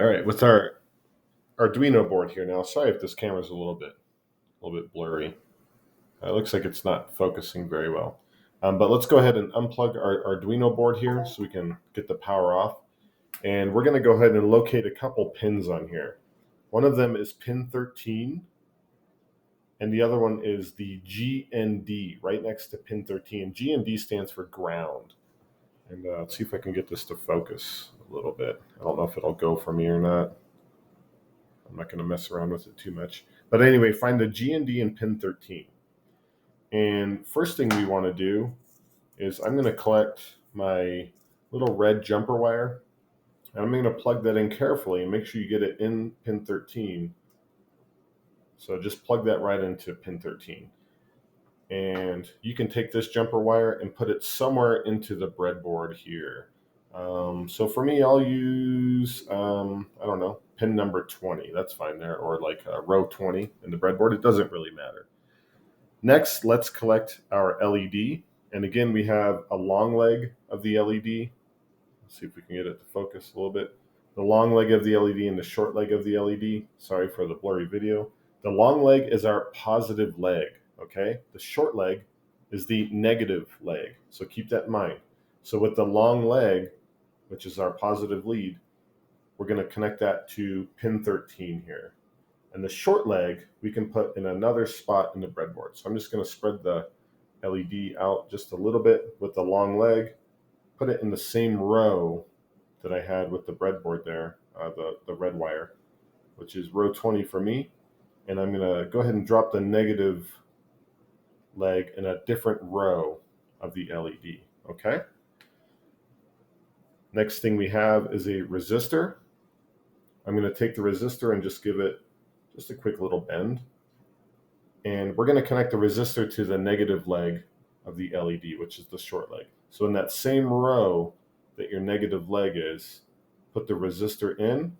All right, with our Arduino board here now. Sorry if this camera's a little bit blurry. It looks like it's not focusing very well. But let's go ahead and unplug our Arduino board here so we can get the power off. And we're going to go ahead and locate a couple pins on here. One of them is pin 13, and the other one is the GND right next to pin 13. GND stands for ground. And let's see if I can get this to focus a little bit. I don't know if it'll go for me or not. I'm not going to mess around with it too much. But anyway, find the GND and pin 13. And first thing we want to do is I'm going to collect my little red jumper wire. And I'm going to plug that in carefully and make sure you get it in pin 13. So just plug that right into pin 13. And you can take this jumper wire and put it somewhere into the breadboard here. So for me, I'll use, I don't know, pin number 20. That's fine there, or like row 20 in the breadboard. It doesn't really matter. Next, let's collect our LED. And again, we have a long leg of the LED. Let's see if we can get it to focus a little bit. The long leg of the LED and the short leg of the LED. Sorry for the blurry video. The long leg is our positive leg, okay? The short leg is the negative leg. So keep that in mind. So with the long leg, which is our positive lead, we're going to connect that to pin 13 here. And the short leg we can put in another spot in the breadboard. So I'm just going to spread the LED out just a little bit with the long leg, put it in the same row that I had with the breadboard there, the red wire, which is row 20 for me. And I'm going to go ahead and drop the negative leg in a different row of the LED, okay? Next thing we have is a resistor. I'm going to take the resistor and just give it just a quick little bend. And we're going to connect the resistor to the negative leg of the LED, which is the short leg. So in that same row that your negative leg is, put the resistor in,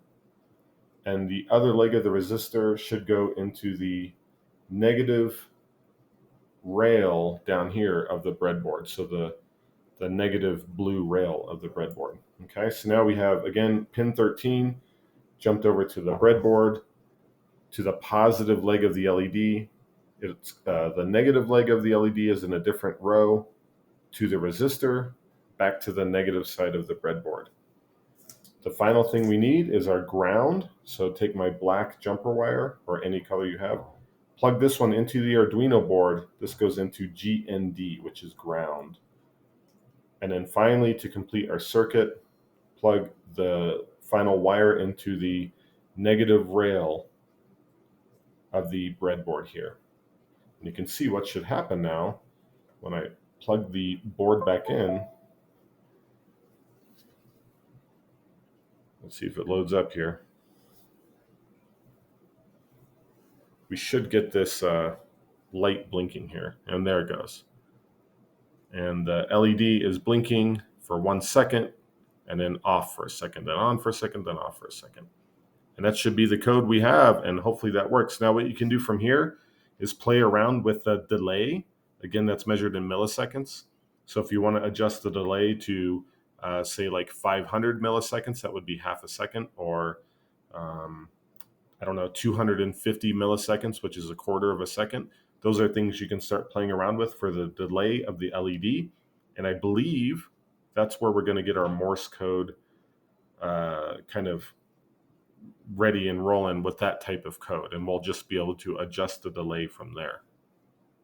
and the other leg of the resistor should go into the negative rail down here of the breadboard. So the negative blue rail of the breadboard. Okay, so now we have, again, pin 13 jumped over to the breadboard, to the positive leg of the LED. It's the negative leg of the LED is in a different row, to the resistor, back to the negative side of the breadboard. The final thing we need is our ground. So take my black jumper wire, or any color you have, plug this one into the Arduino board. This goes into GND, which is ground. And then finally, to complete our circuit, plug the final wire into the negative rail of the breadboard here. And you can see what should happen now when I plug the board back in. Let's see if it loads up here. We should get this light blinking here, and there it goes. And the LED is blinking for 1 second, and then off for a second, then on for a second, then off for a second. And that should be the code we have, and hopefully that works. Now what you can do from here is play around with the delay. Again, that's measured in milliseconds. So if you want to adjust the delay to say like 500 milliseconds, that would be half a second, or I don't know, 250 milliseconds, which is a quarter of a second. Those are things you can start playing around with for the delay of the LED. And I believe that's where we're going to get our Morse code kind of ready and rolling with that type of code. And we'll just be able to adjust the delay from there.